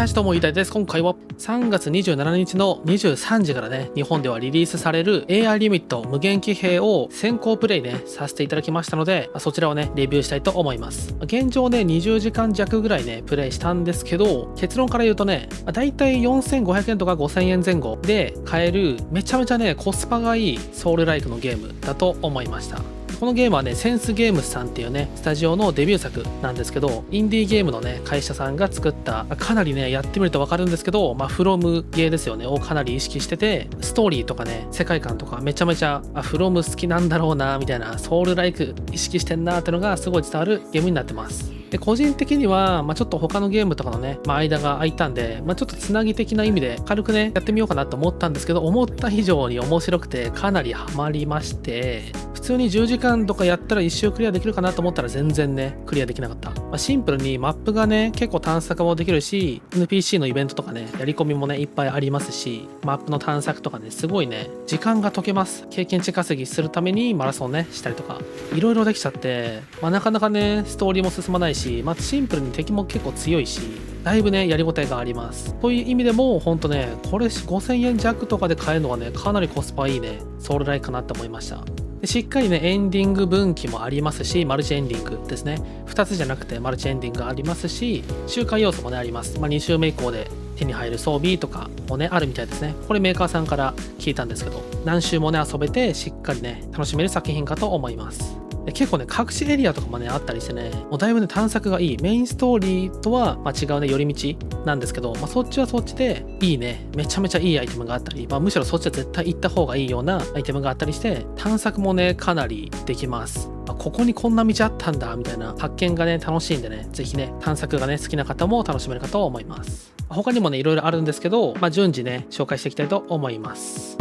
林とも言いたいです。今回は3月27日の23時からね、日本ではリリースされる AI リミット無限騎兵を先行プレイね、させていただきましたので、そちらをね、レビューしたいと思います。現状ね、20時間弱ぐらいね、プレイしたんですけど、結論から言うとね、だいたい4500円とか5000円前後で買える、めちゃめちゃね、コスパがいいソウルライクのゲームだと思いました。このゲームはね、センスゲームスさんっていうね、スタジオのデビュー作なんですけど、インディーゲームのね、会社さんが作った、かなりね、やってみるとわかるんですけど、フロムゲーですよね、をかなり意識してて、ストーリーとかね、世界観とかめちゃめちゃ、フロム好きなんだろうな、みたいな、ソウルライク意識してんなってのがすごい伝わるゲームになってます。で個人的には、ちょっと他のゲームとかのね、間が空いたんで、ちょっとつなぎ的な意味で軽くね、やってみようかなと思ったんですけど、思った以上に面白くてかなりハマりまして、普通に10時間とかやったら一周クリアできるかなと思ったら全然ね、クリアできなかった。シンプルにマップがね、結構探索もできるし、NPC のイベントとかね、やり込みもね、いっぱいありますし、マップの探索とかね、すごいね、時間が解けます。経験値稼ぎするためにマラソンね、したりとか、いろいろできちゃって、なかなかね、ストーリーも進まないし、シンプルに敵も結構強いし、だいぶね、やりごたえがあります。という意味でも、ほんとね、これ5000円弱とかで買えるのはね、かなりコスパいいね、ソウルライクかなって思いました。でしっかりね、エンディング分岐もありますし、マルチエンディングですね。2つじゃなくてマルチエンディングがありますし、周回要素もね、あります。2周目以降で手に入る装備とかもね、あるみたいですね。これメーカーさんから聞いたんですけど、何周もね、遊べて、しっかりね、楽しめる作品かと思います。で結構ね、隠しエリアとかもね、あったりしてね、もうだいぶね、探索がいい。メインストーリーとは、違うね、寄り道なんですけど、そっちはそっちでいいね、めちゃめちゃいいアイテムがあったり、むしろそっちは絶対行った方がいいようなアイテムがあったりして、探索もね、かなりできます。ここにこんな道あったんだみたいな発見がね、楽しいんでね、ぜひね、探索がね、好きな方も楽しめるかと思います。他にもね、いろいろあるんですけど、順次ね、紹介していきたいと思います。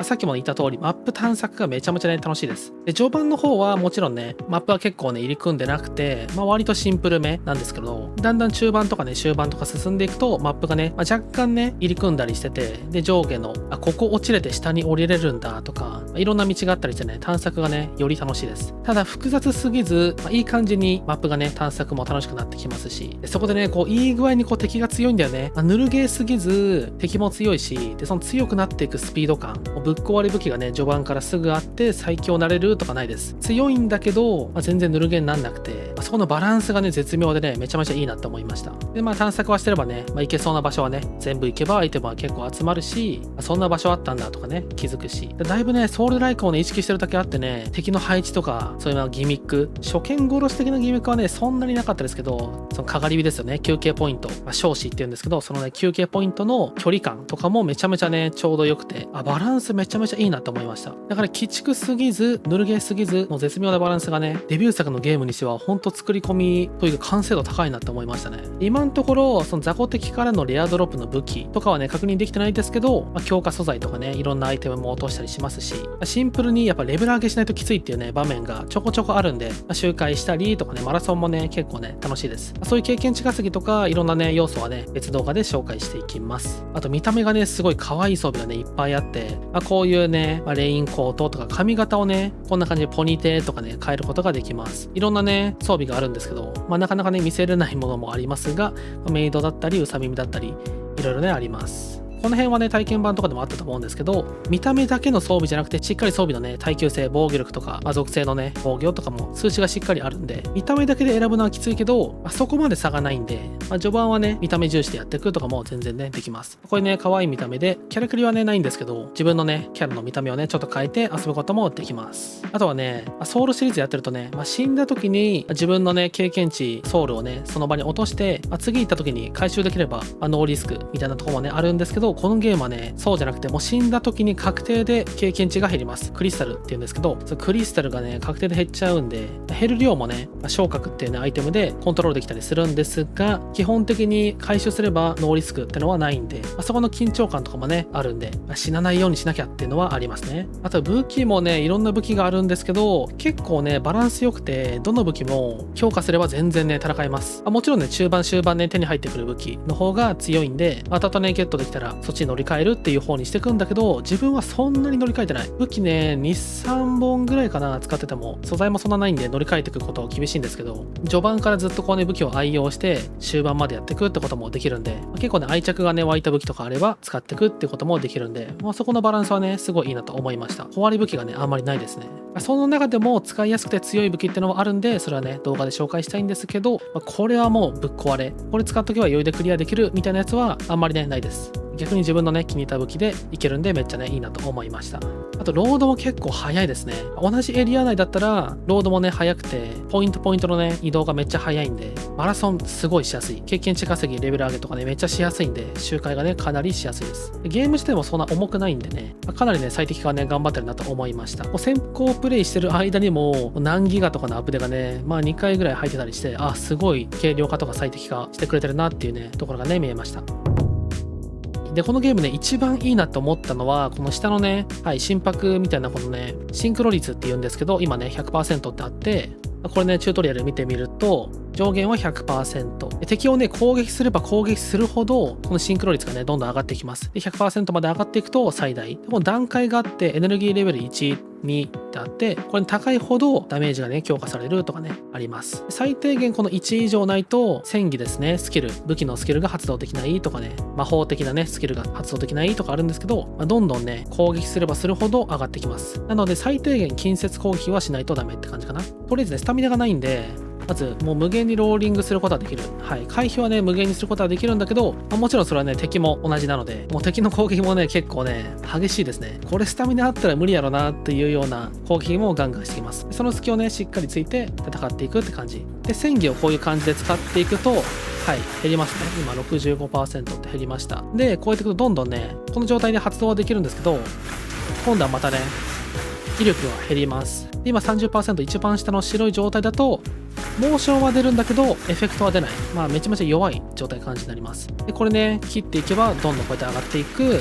さっきも言った通り、マップ探索がめちゃめちゃね、楽しいです。で、序盤の方はもちろんね、マップは結構ね、入り組んでなくて、割とシンプルめなんですけど、だんだん中盤とかね、終盤とか進んでいくと、マップがね、若干ね、入り組んだりしてて、で、上下の、ここ落ちれて下に降りれるんだとか、いろんな道があったりしてね、探索がね、より楽しいです。ただ、複雑すぎず、いい感じにマップがね、探索も楽しくなってきますし、でそこでね、いい具合に敵が強いんだよね。ぬるゲーすぎず、敵も強いし、で、その強くなっていくスピード感、ぶっ壊れ武器がね、序盤からすぐあって最強なれるとかないです。強いんだけど、全然ぬるゲーになんなくて、そこのバランスがね、絶妙でね、めちゃめちゃいいなって思いました。で、探索はしてればね、行けそうな場所はね、全部行けばアイテムは結構集まるし、そんな場所あったんだとかね、気づくし、だいぶね、ソウルライクをね、意識してるだけあってね、敵の配置とか、そういうギミック、初見殺し的なギミックはね、そんなになかったですけど、そのかがり火ですよね、休憩ポイント、少子って言うんですけど、そのね、休憩ポイントの距離感とかもめちゃめちゃね、ちょうど良くて、バランスめちゃめちゃいいなって思いました。だから鬼畜すぎず、ぬるゲーすぎずの絶妙なバランスがね、デビュー作のゲームにしては、ほんと作り込みというか完成度高いなって思いましたね。今のところ、その雑魚敵からのレアドロップの武器とかはね、確認できてないですけど、強化素材とかね、いろんなアイテムも落としたりしますし、シンプルにやっぱレベル上げしないときついっていうね、場面がちょこちょこあるんで、周回したりとかね、マラソンもね、結構ね、楽しいです。そういう経験値稼ぎとか、いろんなね、要素はね、別動画で紹介していきます。あと見た目がね、すごい可愛い装備がね、いっぱいあって、こういうね、レインコートとか髪型をね、こんな感じでポニテとかね、変えることができます。いろんなね、装備があるんですけど、なかなかね、見せれないものもありますが、メイドだったり、ウサ耳だったり、いろいろね、あります。この辺はね、体験版とかでもあったと思うんですけど、見た目だけの装備じゃなくて、しっかり装備のね、耐久性、防御力とか、属性のね、防御とかも数値がしっかりあるんで、見た目だけで選ぶのはきついけど、そこまで差がないんで、序盤はね、見た目重視でやっていくとかも全然ね、できます。これね、可愛い見た目で、キャラクリはね、ないんですけど、自分のね、キャラの見た目をね、ちょっと変えて遊ぶこともできます。あとはね、ソウルシリーズやってるとね、死んだ時に自分のね、経験値、ソウルをね、その場に落として、次行った時に回収できれば、ノーリスクみたいなところもね、あるんですけど、このゲームはね、そうじゃなくて、もう死んだ時に確定で経験値が減ります。クリスタルっていうんですけど、そのクリスタルがね、確定で減っちゃうんで、減る量もね、昇格っていうね、アイテムでコントロールできたりするんですが、基本的に回収すればノーリスクってのはないんで、そこの緊張感とかもね、あるんで、死なないようにしなきゃっていうのはありますね。あと武器もね、いろんな武器があるんですけど、結構ね、バランス良くて、どの武器も強化すれば全然ね、戦えます。もちろんね、中盤終盤ね、手に入ってくる武器の方が強いんで、後々ね、ゲットできたらそっちに乗り換えるっていう方にしていくんだけど、自分はそんなに乗り換えてない。武器ね、2、3本ぐらいかな、使ってても。素材もそんなないんで乗り換えていくことは厳しいんですけど、序盤からずっとこうね、武器を愛用して、終盤までやっていくってこともできるんで、結構ね、愛着がね、湧いた武器とかあれば使っていくってこともできるんで、そこのバランスはね、すごいいいなと思いました。壊れ武器がね、あんまりないですね。その中でも使いやすくて強い武器ってのもあるんで、それはね、動画で紹介したいんですけど、これはもうぶっ壊れ。これ使っとけば余裕でクリアできるみたいなやつはあんまりね、ないです。逆に自分のね、気に入った武器でいけるんでめっちゃね、いいなと思いました。あと、ロードも結構早いですね。同じエリア内だったら、ロードもね、早くて、ポイントのね、移動がめっちゃ早いんで、マラソンすごいしやすい。経験値稼ぎ、レベル上げとかね、めっちゃしやすいんで、周回がね、かなりしやすいです。ゲーム自体もそんな重くないんでね、かなりね、最適化はね、頑張ってるなと思いました。先行プレイしてる間にも、何ギガとかのアップデがね、2回ぐらい入ってたりして、すごい軽量化とか最適化してくれてるなっていうね、ところがね、見えました。で、このゲームね、一番いいなと思ったのは、この下のね、心拍みたいなこのね、シンクロ率って言うんですけど、今ね、100% ってあって、これね、チュートリアル見てみると、上限は 100%。敵をね、攻撃すれば攻撃するほど、このシンクロ率がね、どんどん上がっていきます。で、100% まで上がっていくと最大。この段階があって、エネルギーレベル1、2ってあって、これに高いほどダメージがね、強化されるとかね、あります。最低限この1以上ないと、戦技ですね、スキル、武器のスキルが発動できないとかね、魔法的なね、スキルが発動できないとかあるんですけど、どんどんね、攻撃すればするほど上がってきます。なので、最低限近接攻撃はしないとダメって感じかな。とりあえずね、スタミナがないんで、まずもう無限にローリングすることはできる。回避はね、無限にすることはできるんだけど、もちろんそれはね、敵も同じなので、もう敵の攻撃もね、結構ね、激しいですね。これスタミナあったら無理やろなっていうような攻撃もガンガンしてきます。その隙をね、しっかりついて戦っていくって感じ。で、戦技をこういう感じで使っていくと、減りますね。今 65% って減りました。で、こうやっていくとどんどんね、この状態で発動はできるんですけど、今度はまたね、威力が減ります。で今 30%、一番下の白い状態だと、モーションは出るんだけど、エフェクトは出ない。めちゃめちゃ弱い状態感じになります。で、これね、切っていけば、どんどんこうやって上がっていく。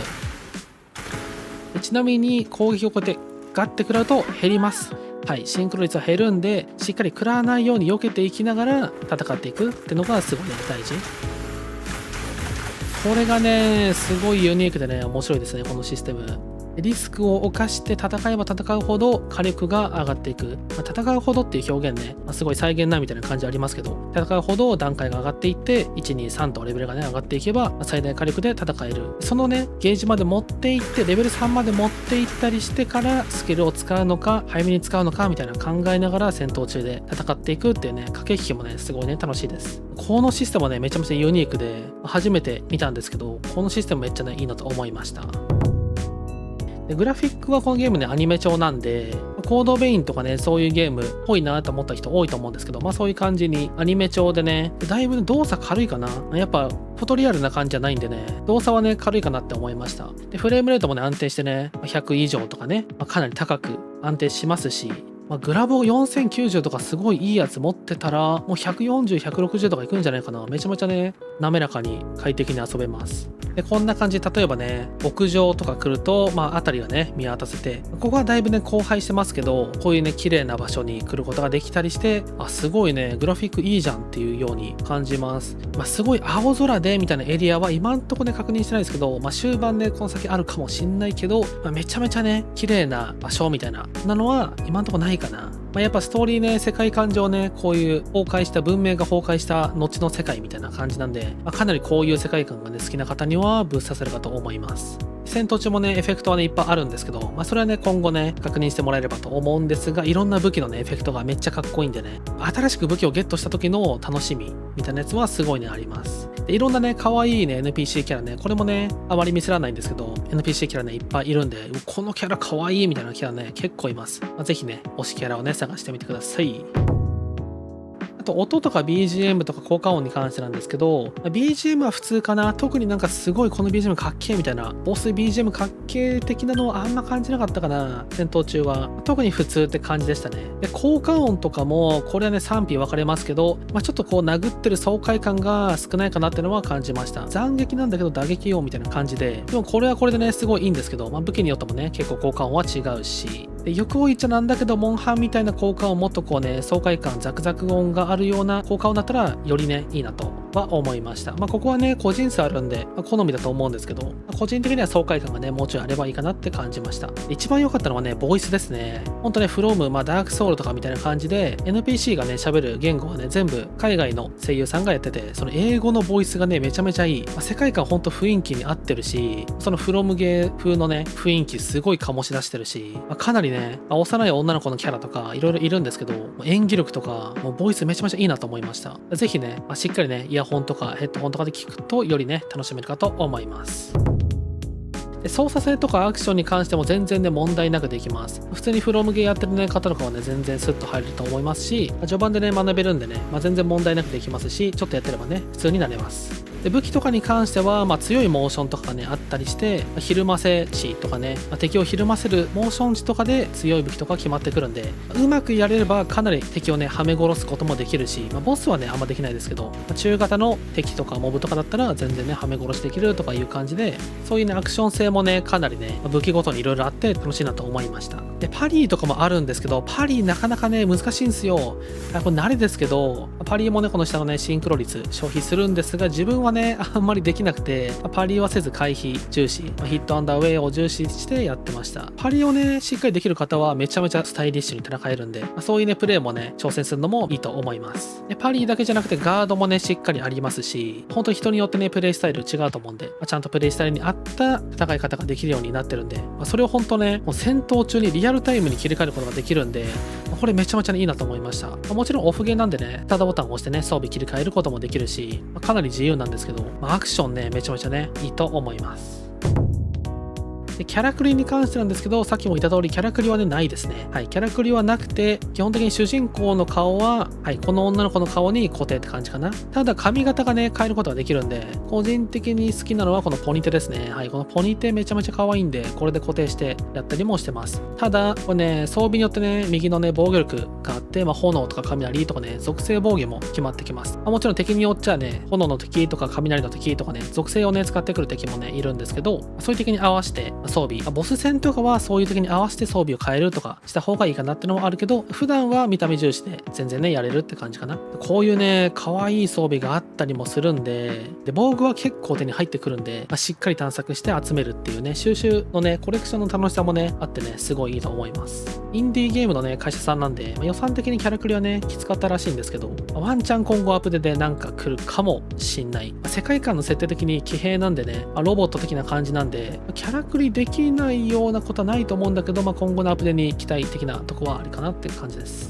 でちなみに、攻撃をこうやってガッて食らうと減ります。シンクロ率は減るんで、しっかり食らわないように避けていきながら戦っていくってのがすごいね、大事。これがね、すごいユニークでね、面白いですね、このシステム。リスクを冒して戦えば戦うほど火力が上がっていく。戦うほどっていう表現ね、すごい再現ないみたいな感じありますけど、戦うほど段階が上がっていって、1、2、3とレベルがね、上がっていけば、最大火力で戦える。そのね、ゲージまで持っていって、レベル3まで持っていったりしてから、スキルを使うのか、早めに使うのかみたいな考えながら戦闘中で戦っていくっていうね、駆け引きもね、すごいね、楽しいです。このシステムはね、めちゃめちゃユニークで、初めて見たんですけど、このシステムめっちゃね、いいなと思いました。でグラフィックはこのゲームね、アニメ調なんで、コードベインとかね、そういうゲームっぽいなと思った人多いと思うんですけど、そういう感じにアニメ調でね、だいぶ動作軽いかな。やっぱ、フォトリアルな感じじゃないんでね、動作はね、軽いかなって思いました。で、フレームレートもね、安定してね、100以上とかね、かなり高く安定しますし、グラボ4090とかすごいいいやつ持ってたら、もう140、160とかいくんじゃないかな。めちゃめちゃね、滑らかに快適に遊べます。で、こんな感じで、例えばね、屋上とか来ると、辺りがね、見渡せて、ここはだいぶね、荒廃してますけど、こういうね、綺麗な場所に来ることができたりして、すごいね、グラフィックいいじゃんっていうように感じます。すごい青空でみたいなエリアは今んとこね、確認してないですけど、終盤ね、この先あるかもしんないけど、めちゃめちゃね、綺麗な場所みたいなのは今んとこないかな。やっぱストーリーね、世界観上ね、こういう崩壊した文明が崩壊した後の世界みたいな感じなんで、かなりこういう世界観がね、好きな方にはぶっ刺さるかと思います。戦闘中もね、エフェクトはね、いっぱいあるんですけど、それはね、今後ね、確認してもらえればと思うんですが、いろんな武器のね、エフェクトがめっちゃかっこいいんでね、新しく武器をゲットした時の楽しみみたいなやつはすごいね、あります。でいろんなね、可愛いね、NPC キャラね、これもね、あまり見せられないんですけど、NPC キャラね、いっぱいいるんで、このキャラ可愛いみたいなキャラね、結構います。ぜひね、推しキャラをね、探してみてください。あと音とか BGM とか効果音に関してなんですけど、BGM は普通かな。特になんかすごいこの BGM かっけーみたいな、ボス BGM かっけー的なのはあんま感じなかったかな。戦闘中は。特に普通って感じでしたね。で、効果音とかも、これはね、賛否分かれますけど、ちょっとこう殴ってる爽快感が少ないかなっていうのは感じました。斬撃なんだけど打撃音みたいな感じで、でもこれはこれでね、すごいいいんですけど、武器によってもね、結構効果音は違うし、で欲を言っちゃなんだけど、モンハンみたいな効果をもっとこうね、爽快感、ザクザク音があるような効果音だったら、よりね、いいなとは思いました。ここはね、個人差あるんで、好みだと思うんですけど、個人的には爽快感がね、もうちょいあればいいかなって感じました。一番良かったのはね、ボイスですね。ほんとね、フロム、ダークソウルとかみたいな感じで、NPC がね、喋る言語はね、全部海外の声優さんがやってて、その英語のボイスがね、めちゃめちゃいい。世界観ほんと雰囲気に合ってるし、そのフロムゲー風のね、雰囲気すごい醸し出してるし、かなりね、幼い女の子のキャラとかいろいろいるんですけど、演技力とか、もうボイスめちゃめちゃいいなと思いました。ぜひね、しっかりね、イヤホンとかヘッドホンとかで聞くと、よりね、楽しめるかと思います。で操作性とかアクションに関しても全然ね問題なくできます。普通にフロムゲーやってる、ね、方とかはね全然スッと入ると思いますし、序盤でね学べるんでね、全然問題なくできますし、ちょっとやってればね普通になれます。で武器とかに関しては、強いモーションとかがねあったりして、ひるませ値とかね、敵をひるませるモーション値とかで強い武器とか決まってくるんで、うまくやれればかなり敵をねはめ殺すこともできるし、ボスはねあんまできないですけど、中型の敵とかモブとかだったら全然ねはめ殺しできるとかいう感じで、そういうねアクション性もねかなりね武器ごとにいろいろあって楽しいなと思いました。でパリーとかもあるんですけど、パリーなかなかね難しいんですよ。これ慣れですけど、パリーもねこの下のねシンクロ率消費するんですが、自分はねあんまりできなくて、パリーはせず回避重視、ヒットアンダーウェイを重視してやってました。パリーをねしっかりできる方はめちゃめちゃスタイリッシュに戦えるんで、そういうねプレーもね挑戦するのもいいと思います。でパリーだけじゃなくてガードもねしっかりありますし、本当に人によってねプレイスタイル違うと思うんで、ちゃんとプレイスタイルに合った戦い方ができるようになってるんで、それを本当ねもう戦闘中にリアルタイムに切り替えることができるんで、これめちゃめちゃいいなと思いました。もちろんオフゲーなんでね、ただボタンを押してね装備切り替えることもできるし、かなり自由なんですけど、アクションねめちゃめちゃねいいと思います。でキャラクリに関してなんですけど、さっきも言った通りキャラクリはねないですね。はい、キャラクリはなくて、基本的に主人公の顔は、はい、この女の子の顔に固定って感じかな。ただ髪型がね変えることができるんで、個人的に好きなのはこのポニテですね。はい、このポニテめちゃめちゃ可愛いんで、これで固定してやったりもしてます。ただこれね装備によってね右のね防御力があって、炎とか雷とかね属性防御も決まってきます。もちろん敵によっちゃね炎の敵とか雷の敵とかね属性をね使ってくる敵もねいるんですけど、そういう敵に合わせて装備、ボス戦とかはそういう時に合わせて装備を変えるとかした方がいいかなってのもあるけど、普段は見た目重視で全然ねやれるって感じかな。こういうね可愛い装備があったりもするんで、防具は結構手に入ってくるんで、しっかり探索して集めるっていうね収集のねコレクションの楽しさもねあってねすごいいいと思います。インディーゲームのね会社さんなんで、予算的にキャラクリはねきつかったらしいんですけど、ワンチャン今後アップデでなんか来るかもしんない。世界観の設定的に騎兵なんでね、ロボット的な感じなんでキャラクリできないようなことはないと思うんだけど、今後のアップデに期待的なとこはありかなって感じです。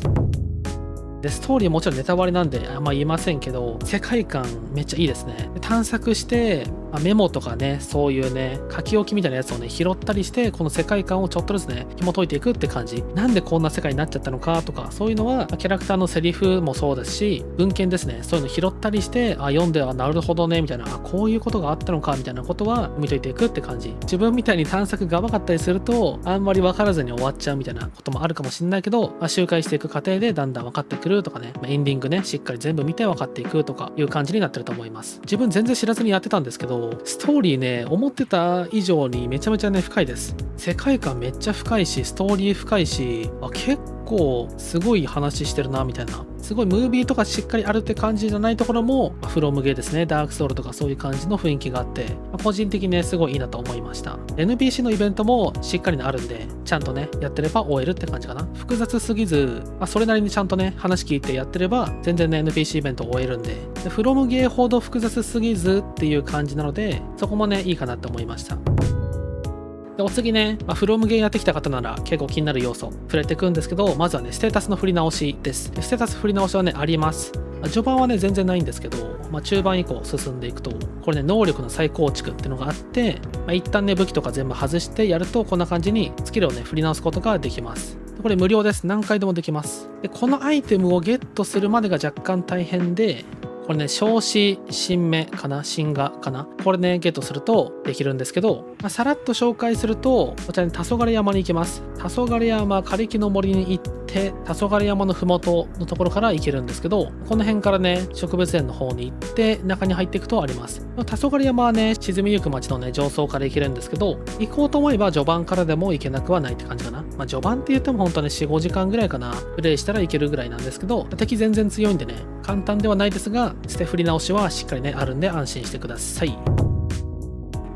でストーリーもちろんネタバレなんで言えませんけど、世界観めっちゃいいですね。探索してメモとかねそういうね書き置きみたいなやつをね拾ったりして、この世界観をちょっとずつね紐解いていくって感じ。なんでこんな世界になっちゃったのかとか、そういうのはキャラクターのセリフもそうですし、文献ですね、そういうの拾ったりして、読んでなるほどねみたいな、こういうことがあったのかみたいなことは見といていくって感じ。自分みたいに探索が甘かったりするとあんまり分からずに終わっちゃうみたいなこともあるかもしれないけど、周回していく過程でだんだん分かってくるとかね、エンディングねしっかり全部見て分かっていくとかいう感じになってると思います。自分全然知らずにやってたんですけど、ストーリーね思ってた以上にめちゃめちゃね深いです。世界観めっちゃ深いし、ストーリー深いし、結構すごい話してるなみたいな、すごいムービーとかしっかりあるって感じじゃないところもフロムゲーですね、ダークソウルとかそういう感じの雰囲気があって、個人的にねすごいいいなと思いました。 NPC のイベントもしっかりあるんで、ちゃんとねやってれば終えるって感じかな。複雑すぎず、それなりにちゃんとね話聞いてやってれば全然ね NPC イベントを終えるんで、フロムゲーほど複雑すぎずっていう感じなので、そこもねいいかなって思いました。でお次ね、フロムゲーやってきた方なら結構気になる要素触れていくんですけど、まずはねステータスの振り直しです。ステータス振り直しはねあります。序盤はね全然ないんですけど、中盤以降進んでいくと、これね能力の再構築っていうのがあって、一旦ね武器とか全部外してやるとこんな感じにスキルをね振り直すことができます。これ無料です。何回でもできます。でこのアイテムをゲットするまでが若干大変で、これね少子新芽かな、新芽かな、これねゲットするとできるんですけど、さらっと紹介するとこちらに黄昏山に行きます。黄昏山枯木の森に行って、て黄昏山の麓のところから行けるんですけど、この辺からね植物園の方に行って中に入っていくとあります。黄昏山はね沈みゆく街のね上層から行けるんですけど、行こうと思えば序盤からでも行けなくはないって感じかな。序盤って言っても本当ね 4,5 時間ぐらいかな、プレイしたらいけるぐらいなんですけど、敵全然強いんでね簡単ではないですが、捨て振り直しはしっかりねあるんで安心してください。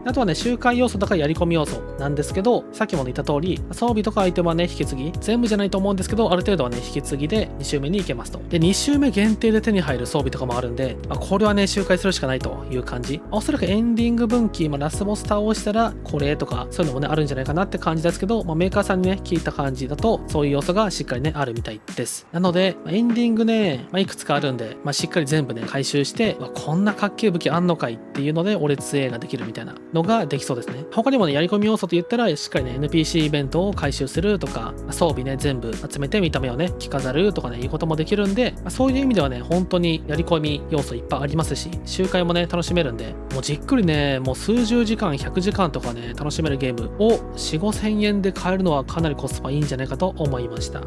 あとはね、周回要素とかやり込み要素なんですけど、さっきも言った通り、装備とかアイテムはね、引き継ぎ、全部じゃないと思うんですけど、ある程度はね、引き継ぎで2周目に行けますと。で、2周目限定で手に入る装備とかもあるんで、これはね、周回するしかないという感じ。おそらくエンディング分岐、ラスボス倒したら、これとか、そういうのもね、あるんじゃないかなって感じですけど、メーカーさんにね、聞いた感じだと、そういう要素がしっかりね、あるみたいです。なので、エンディングね、いくつかあるんで、しっかり全部ね、回収して、こんなかっけえ武器あんのかいっていうので、俺強えができるみたいなのができそうですね。他にもね、やり込み要素と言ったら、しっかりね、NPC イベントを回収するとか、装備ね、全部集めて見た目をね、着飾るとかね、いうこともできるんで、そういう意味ではね、本当にやり込み要素いっぱいありますし、周回もね、楽しめるんで、もうじっくりね、もう数十時間、100時間とかね、楽しめるゲームを4、5千円で買えるのはかなりコスパいいんじゃないかと思いました。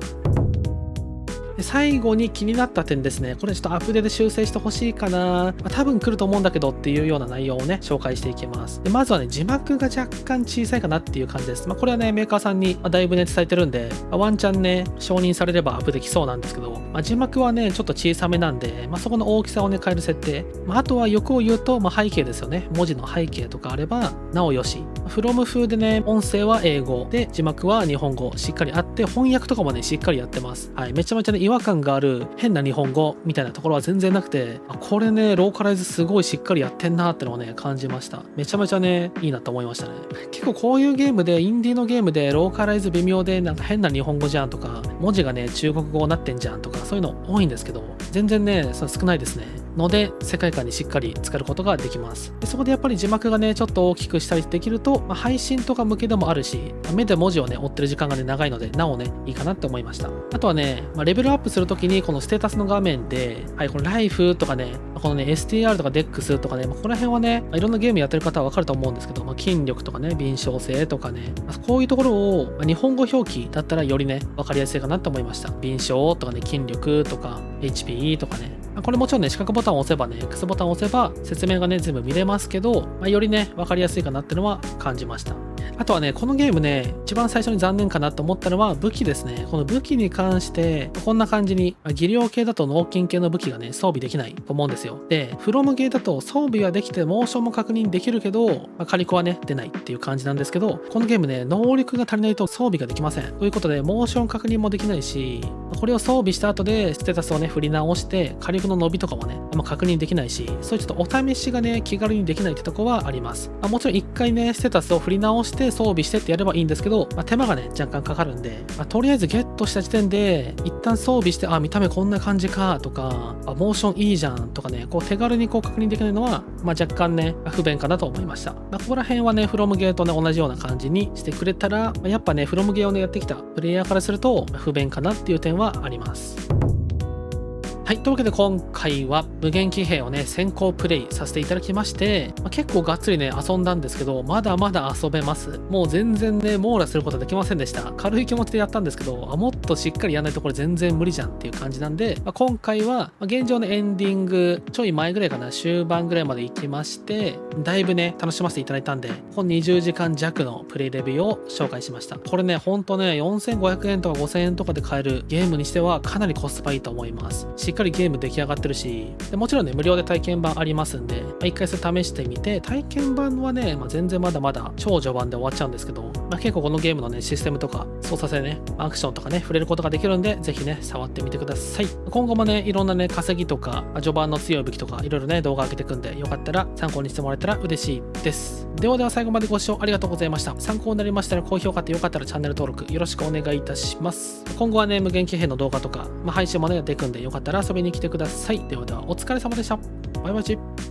で最後に気になった点ですね。これちょっとアップデート修正してほしいかな。多分来ると思うんだけどっていうような内容をね、紹介していきます。でまずはね、字幕が若干小さいかなっていう感じです。これはね、メーカーさんにだいぶね、伝えてるんで、ワンチャンね、承認されればアップできそうなんですけど、字幕はね、ちょっと小さめなんで、そこの大きさをね、変える設定。あとは欲を言うと、背景ですよね。文字の背景とかあれば、なおよし。from 風でね、音声は英語で、字幕は日本語、しっかりあって、翻訳とかもね、しっかりやってます。はい、めちゃめちゃね、違和感がある変な日本語みたいなところは全然なくて、これね、ローカライズすごいしっかりやってんなーってのをね、感じました。めちゃめちゃね、いいなと思いましたね。結構こういうゲームで、インディーのゲームでローカライズ微妙で、なんか変な日本語じゃんとか、文字がね、中国語になってんじゃんとか、そういうの多いんですけど、全然ね、その少ないですね。ので、世界観にしっかり使うことができます。でそこでやっぱり字幕がね、ちょっと大きくしたりできると、配信とか向けでもあるし、目で文字をね、追ってる時間がね、長いので、なおね、いいかなって思いました。あとはね、レベルアップするときに、このステータスの画面で、はい、このライフとかね、このね、STR とか DEX とかね、ここら辺はね、いろんなゲームやってる方はわかると思うんですけど、筋力とかね、敏捷性とかね、こういうところを、日本語表記だったらよりね、わかりやすいかなと思いました。敏捷とかね、筋力とか、HP とかね、これもちろんね、四角ボタンを押せばね、X ボタンを押せば説明がね、全部見れますけど、よりね、わかりやすいかなってのは感じました。あとはね、このゲームね、一番最初に残念かなと思ったのは武器ですね。この武器に関して、こんな感じに、技量系だと脳筋系の武器がね、装備できないと思うんですよ。で、フロムゲーだと装備はできて、モーションも確認できるけど、火力はね、出ないっていう感じなんですけど、このゲームね、能力が足りないと装備ができません。ということで、モーション確認もできないし、これを装備した後で、ステータスをね、振り直して、火力の伸びとかもね、確認できないし、そういうちょっとお試しがね、気軽にできないってとこはあります。もちろん一回ね、ステータスを振り直して装備してってやればいいんですけど、手間がね、若干かかるんで、とりあえずゲットした時点で、一旦装備して、見た目こんな感じかとか、モーションいいじゃんとかね、手軽に確認できないのは、若干ね、不便かなと思いました。ここら辺はね、フロムゲーとね、同じような感じにしてくれたら、やっぱね、フロムゲーをね、やってきたプレイヤーからすると、不便かなっていう点はあります。はい、というわけで今回は無限騎兵をね、先行プレイさせていただきまして、結構がっつりね、遊んだんですけど、まだまだ遊べます。もう全然ね、網羅することできませんでした。軽い気持ちでやったんですけど、もっとしっかりやらないとこれ全然無理じゃんっていう感じなんで、今回は、現状のエンディング、ちょい前ぐらいかな、終盤ぐらいまで行きまして、だいぶね、楽しませていただいたんで、この20時間弱のプレイレビューを紹介しました。これね、ほんとね、4500円とか5000円とかで買えるゲームにしてはかなりコスパいいと思います。しっかりゲーム出来上がってるし、でもちろんね、無料で体験版ありますんで、一回それ試してみて、体験版はね、全然まだまだ超序盤で終わっちゃうんですけど、結構このゲームのね、システムとか操作性ね、アクションとかね、触れることができるんで、ぜひね、触ってみてください。今後もね、いろんなね、稼ぎとか、序盤の強い武器とか、いろいろね、動画上げていくんで、よかったら参考にしてもらえたら嬉しいです。ではでは最後までご視聴ありがとうございました。参考になりましたら高評価とよかったらチャンネル登録よろしくお願いいたします。今後はね、無限騎兵の動画とか、配信もね、やっていくんで、よかったら遊びに来てください。ではではお疲れ様でした。バイバイチ。